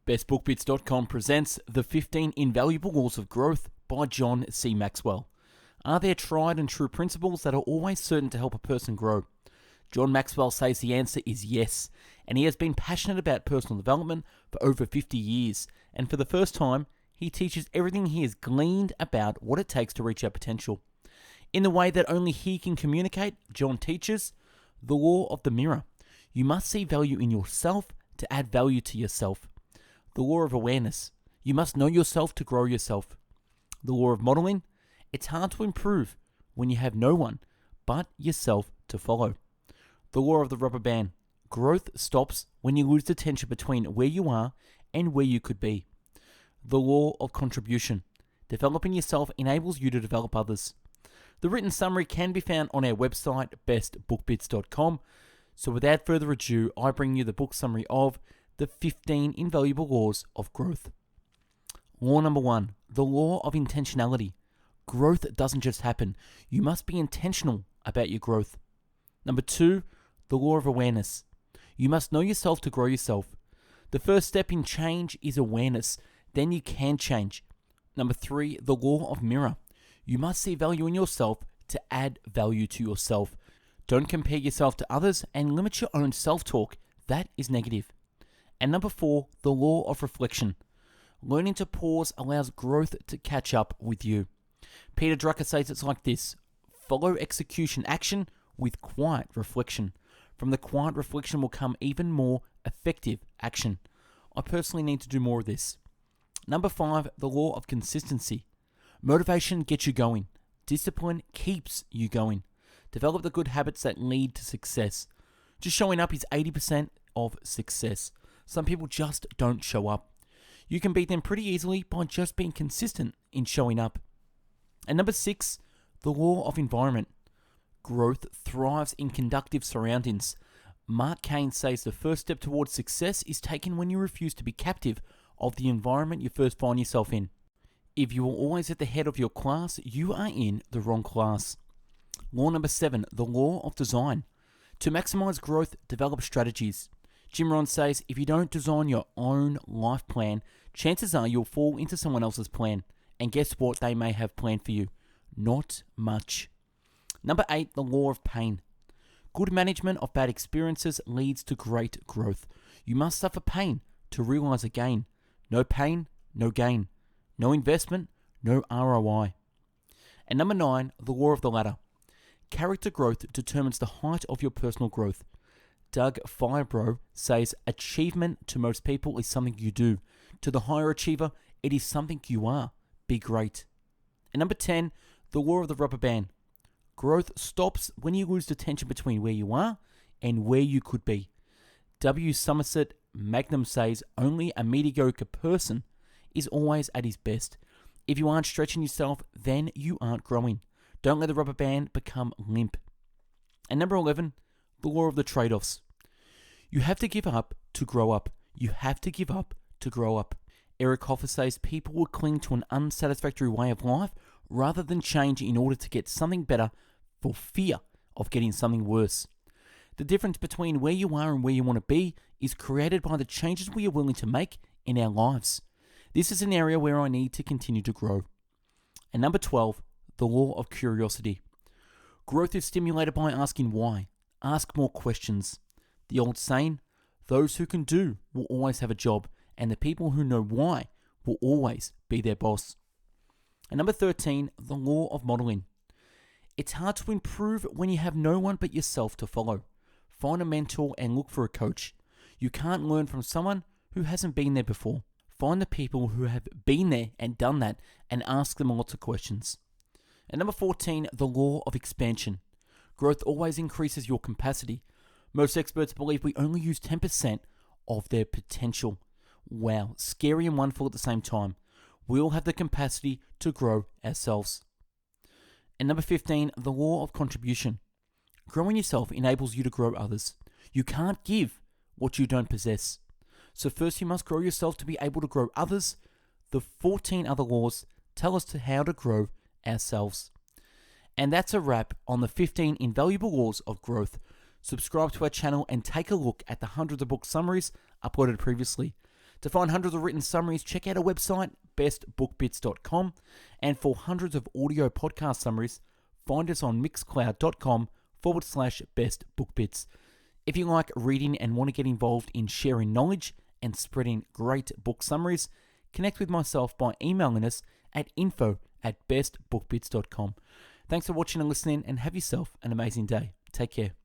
BestBookBits.com presents The 15 Invaluable Laws of Growth by John C. Maxwell. Are there tried and true principles that are always certain to help a person grow? John Maxwell says the answer is yes, and he has been passionate about personal development for over 50 years, and for the first time, he teaches everything he has gleaned about what it takes to reach our potential. In the way that only he can communicate, John teaches the law of the mirror. You must see value in yourself to add value to yourself. The law of awareness. You must know yourself to grow yourself. The law of modeling. It's hard to improve when you have no one but yourself to follow. The law of the rubber band. Growth stops when you lose the tension between where you are and where you could be. The law of contribution. Developing yourself enables you to develop others. The written summary can be found on our website, bestbookbits.com. So without further ado, I bring you the book summary of The 15 Invaluable Laws of Growth. Law number 1, the law of intentionality. Growth doesn't just happen. You must be intentional about your growth. Number 2, the law of awareness. You must know yourself to grow yourself. The first step in change is awareness. Then you can change. Number 3, the law of mirror. You must see value in yourself to add value to yourself. Don't compare yourself to others and limit your own self-talk. That is negative. And number 4, the law of reflection. Learning to pause allows growth to catch up with you. Peter Drucker says it's like this: follow execution action with quiet reflection. From the quiet reflection will come even more effective action. I personally need to do more of this. Number 5, the law of consistency. Motivation gets you going. Discipline keeps you going. Develop the good habits that lead to success. Just showing up is 80% of success. Some people just don't show up. You can beat them pretty easily by just being consistent in showing up. And number 6, the law of environment. Growth thrives in conducive surroundings. Mark Cain says the first step towards success is taken when you refuse to be captive of the environment you first find yourself in. If you are always at the head of your class, you are in the wrong class. Law number 7, the law of design. To maximize growth, develop strategies. Jim Rohn says if you don't design your own life plan, chances are you'll fall into someone else's plan. And guess what they may have planned for you? Not much. Number 8, the law of pain. Good management of bad experiences leads to great growth. You must suffer pain to realize a gain. No pain, no gain. No investment, no ROI. And number 9, the law of the ladder. Character growth determines the height of your personal growth. Doug Firebro says achievement to most people is something you do. To the higher achiever, it is something you are. Be great. And number 10, the law of the rubber band. Growth stops when you lose the tension between where you are and where you could be. Somerset Maugham says only a mediocre person is always at his best. If you aren't stretching yourself, then you aren't growing. Don't let the rubber band become limp. And number 11, the law of the trade-offs. You have to give up to grow up. You have to give up to grow up. Eric Hoffer says people will cling to an unsatisfactory way of life rather than change in order to get something better for fear of getting something worse. The difference between where you are and where you want to be is created by the changes we are willing to make in our lives. This is an area where I need to continue to grow. And number 12, the law of curiosity. Growth is stimulated by asking why. Ask more questions. The old saying, those who can do will always have a job, and the people who know why will always be their boss. And number 13, the law of modeling. It's hard to improve when you have no one but yourself to follow. Find a mentor and look for a coach. You can't learn from someone who hasn't been there before. Find the people who have been there and done that and ask them lots of questions. And number 14, the law of expansion. Growth always increases your capacity. Most experts believe we only use 10% of their potential. Wow, scary and wonderful at the same time. We all have the capacity to grow ourselves. And number 15, the law of contribution. Growing yourself enables you to grow others. You can't give what you don't possess. So first you must grow yourself to be able to grow others. The 14 other laws tell us how to grow ourselves. And that's a wrap on the 15 Invaluable Laws of Growth. Subscribe to our channel and take a look at the hundreds of book summaries uploaded previously. To find hundreds of written summaries, check out our website, bestbookbits.com. And for hundreds of audio podcast summaries, find us on mixcloud.com/bestbookbits. If you like reading and want to get involved in sharing knowledge and spreading great book summaries, connect with myself by emailing us at info@bestbookbits.com. Thanks for watching and listening, and have yourself an amazing day. Take care.